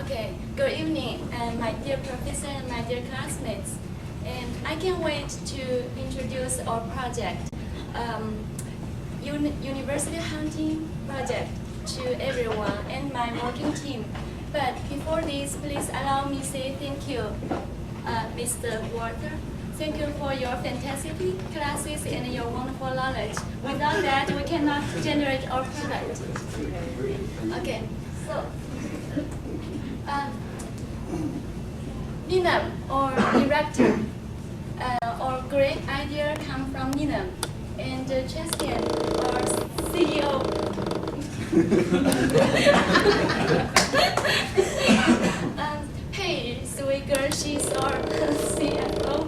Okay, good evening, and my dear professor and my dear classmates. And I can't wait to introduce our project, University Hunting Project, to everyone and my working team. But before this, please allow me to say thank you, Mr. Walter. Thank you for your fantastic classes and your wonderful knowledge. Without that, we cannot generate our product. Okay, so Neelam, or director, or great idea come from Neelam, and Tristian, or CEO. Hey, sweet girl, she's our CFO.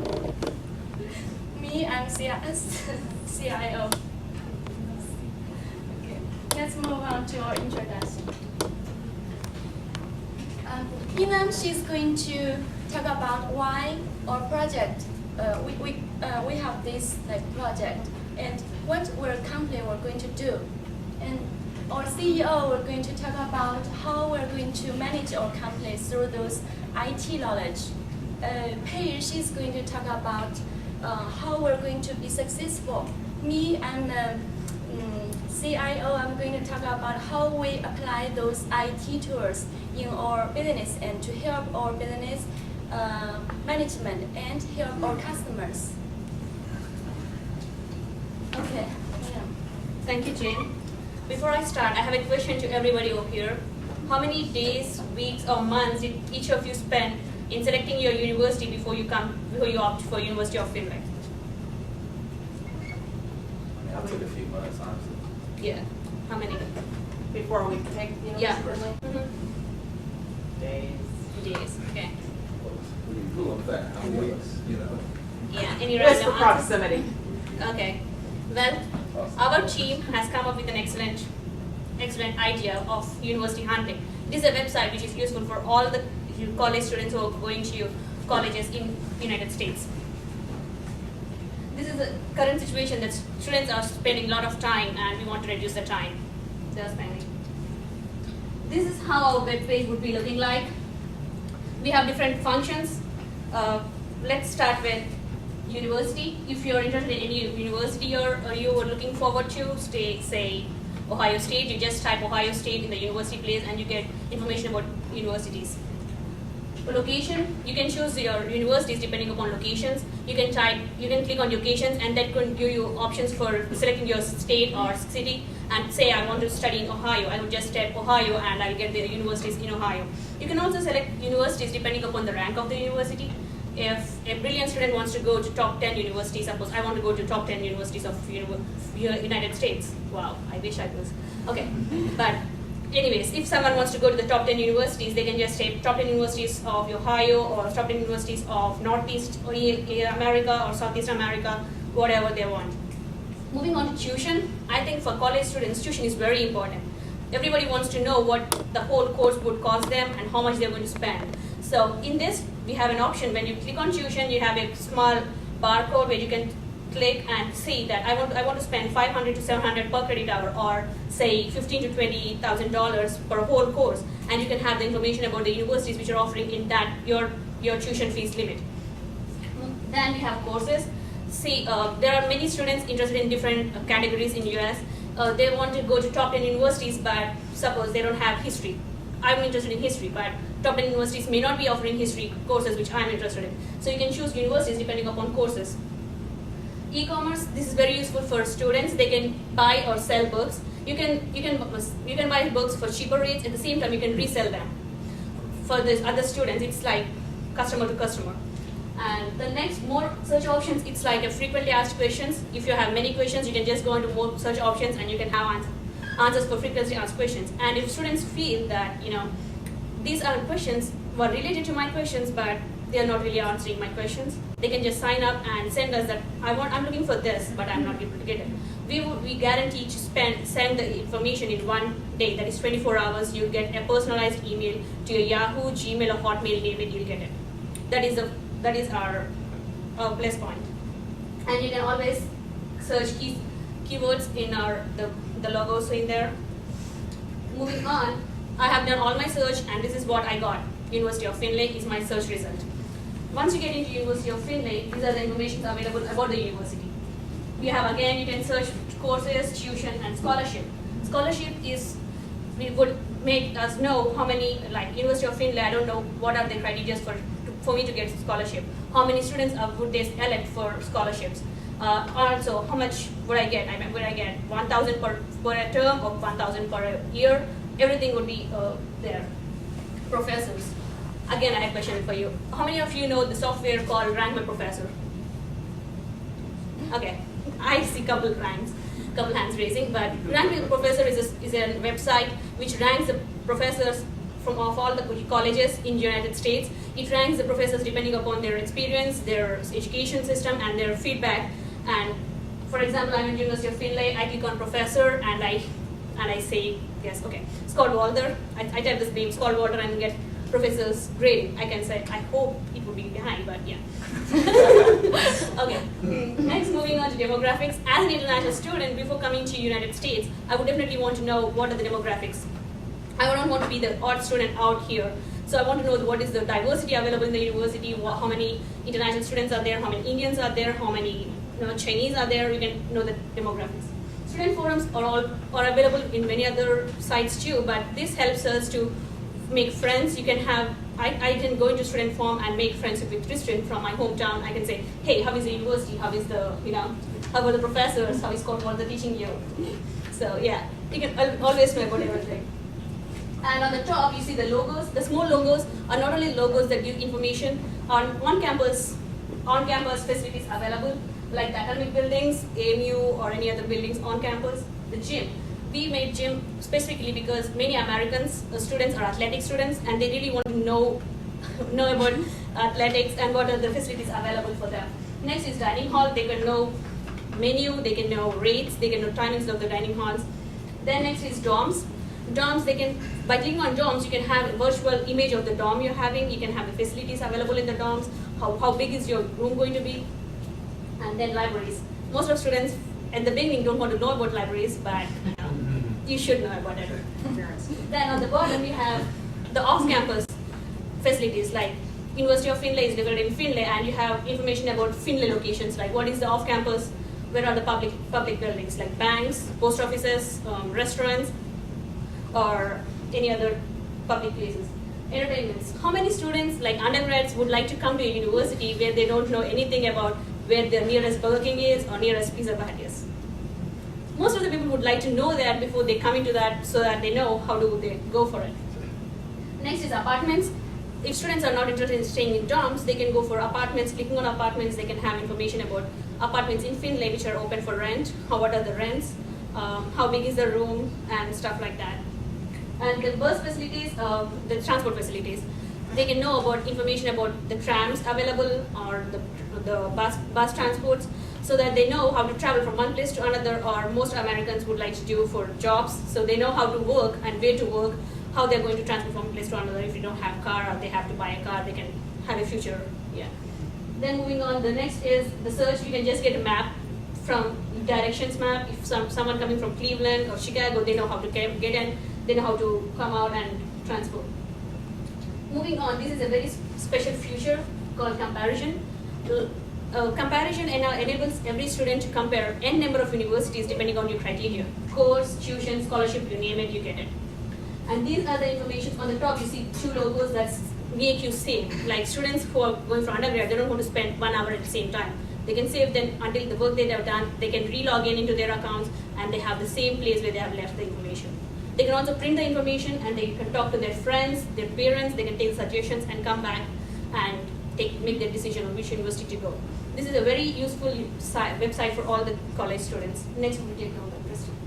Me, I'm CIO. Okay, let's move on to our introduction. Neelam, she's going to talk about why our project, we have this project, and what company we're going to do. And our CEO, we're going to talk about how we're going to manage our company through those IT knowledge. Pei-Yu, she's going to talk about how we're going to be successful. Me, I'm CIO, I'm going to talk about how we apply those IT tools in our business and to help our business management and help our customers. Okay. Yeah. Thank you, Jane. Before I start, I have a question to everybody over here. How many days, weeks, or months did each of you spend in selecting your university before you opt for University of Finland? I took a few months, honestly. Yeah. How many? Before we pick University Yeah. of Finland? Days. Days. Okay. What do you do on that? How many weeks, you know? Yeah. Any Just for random answers? proximity. Okay. Well, our team has come up with an excellent idea of university hunting. It is a website which is useful for all the college students who are going to colleges in United States. This is a current situation that students are spending a lot of time, and we want to reduce the time they are spending. This is how our web page would be looking like. We have different functions. Let's start with university. If you're interested in any university or you were looking forward to, say Ohio State, you just type Ohio State in the university place and you get information about universities. For location, you can choose your universities depending upon locations. You can click on locations, and that can give you options for selecting your state or city. And say I want to study in Ohio, I would just type Ohio and I'll get the universities in Ohio. You can also select universities depending upon the rank of the university. If a brilliant student wants to go to top 10 universities, suppose I want to go to top 10 universities of United States. Wow, I wish I was. Okay, but anyways, if someone wants to go to the top 10 universities, they can just say top 10 universities of Ohio or top 10 universities of Northeast America or Southeast America, whatever they want. Moving on to tuition, I think for college students, tuition is very important. Everybody wants to know what the whole course would cost them and how much they're going to spend. So in this, we have an option. When you click on tuition, you have a small barcode where you can click and see that I want to spend $500 to $700 per credit hour, or say $15,000 to $20,000 for a whole course, and you can have the information about the universities which are offering in that your tuition fees limit. Then we have courses. See, there are many students interested in different categories in US. They want to go to top 10 universities, but suppose they don't have history. I'm interested in history, but top 10 universities may not be offering history courses which I'm interested in. So you can choose universities depending upon courses. E-commerce, this is very useful for students. They can buy or sell books. You can buy books for cheaper rates. At the same time, you can resell them. For the other students, it's like customer to customer. And the next, more search options, it's like a frequently asked questions. If you have many questions, you can just go into more search options and you can have answers for frequently asked questions. And if students feel that, these are questions were related to my questions, but they are not really answering my questions, they can just sign up and send us that I'm looking for this, but I'm not able to get it. We guarantee to send the information in one day, that is 24 hours. You'll get a personalized email to your Yahoo, Gmail, or Hotmail, name it, you'll get it. That is our plus point. And you can always search keywords in the logos in there. Moving on, I have done all my search, and this is what I got. University of Finlay is my search result. Once you get into University of Finlay, these are the information available about the university. We have, again, you can search courses, tuition, and scholarship. Scholarship is, we would make us know how many, like University of Finlay, I don't know what are the criteria for me to get scholarship. How many students would they elect for scholarships? Also, how much would I get? Would I get 1,000 per term or 1,000 per year? Everything would be there. Professors. Again, I have a question for you. How many of you know the software called Rank My Professor? Okay, I see couple hands raising, but Rank My Professor is a website which ranks the professors from all the colleges in the United States. It ranks the professors depending upon their experience, their education system, and their feedback. And for example, I'm in University of Finlay. I click on professor, and I say yes. Okay, Scott Walter. I type this name Scott Walter and get professor's grading. I can say I hope it would be behind, but yeah. Okay. Next, moving on to demographics. As an international student, before coming to United States, I would definitely want to know what are the demographics. I don't want to be the odd student out here. So I want to know what is the diversity available in the university, how many international students are there, how many Indians are there, how many Chinese are there. You can know the demographics. Student forums are available in many other sites too, but this helps us to make friends. You can have, I can go into student forum and make friends with Tristian from my hometown. I can say, hey, how is the university? How is the, how are the professors? How is Scott Walter teaching you? So yeah, you can always know about everything. And on the top, you see the logos. The small logos are not only logos that give information on on-campus facilities available, like the academic buildings, AMU, or any other buildings on campus. The gym. We made gym specifically because many Americans, students are athletic students, and they really want to know about athletics and what are the facilities available for them. Next is dining hall. They can know menu, they can know rates, they can know timings of the dining halls. Then next is dorms. Dorms, by clicking on dorms, you can have a virtual image of the dorm you're having. You can have the facilities available in the dorms. How big is your room going to be? And then libraries. Most of students at the beginning don't want to know about libraries, but you should know about it. Then on the bottom, you have the off-campus facilities, like University of Finlay is located in Finlay, and you have information about Finlay locations, like what is the off-campus, where are the public buildings, like banks, post offices, restaurants, or any other public places. Entertainments. How many students, like undergrads, would like to come to a university where they don't know anything about where the nearest Burger King is or nearest Pizza Hut is? Most of the people would like to know that before they come into that, so that they know how do they go for it. Next is apartments. If students are not interested in staying in dorms, they can go for apartments. Clicking on apartments, they can have information about apartments in Finlay which are open for rent, what are the rents, how big is the room, and stuff like that. And the bus facilities, the transport facilities, they can know about information about the trams available or the bus transports, so that they know how to travel from one place to another, or most Americans would like to do for jobs, so they know how to work and where to work, how they're going to transfer from one place to another. If you don't have a car or they have to buy a car, they can have a future. Yeah. Then moving on, the next is the search. You can just get a map from directions map. If someone coming from Cleveland or Chicago, they know how to get in, they know how to come out and transport. Moving on, this is a very special feature called comparison. Comparison enables every student to compare n number of universities depending on your criteria. Course, tuition, scholarship, you name it, you get it. And these are the information. On the top, you see two logos that make you save. Like students who are going for undergrad, they don't want to spend 1 hour at the same time. They can save them until the work they have done. They can re-log in into their accounts, and they have the same place where they have left the information. They can also print the information, and they can talk to their friends, their parents. They can take suggestions and come back and make their decision on which university to go. This is a very useful website for all the college students. Next, we take over, Tristian.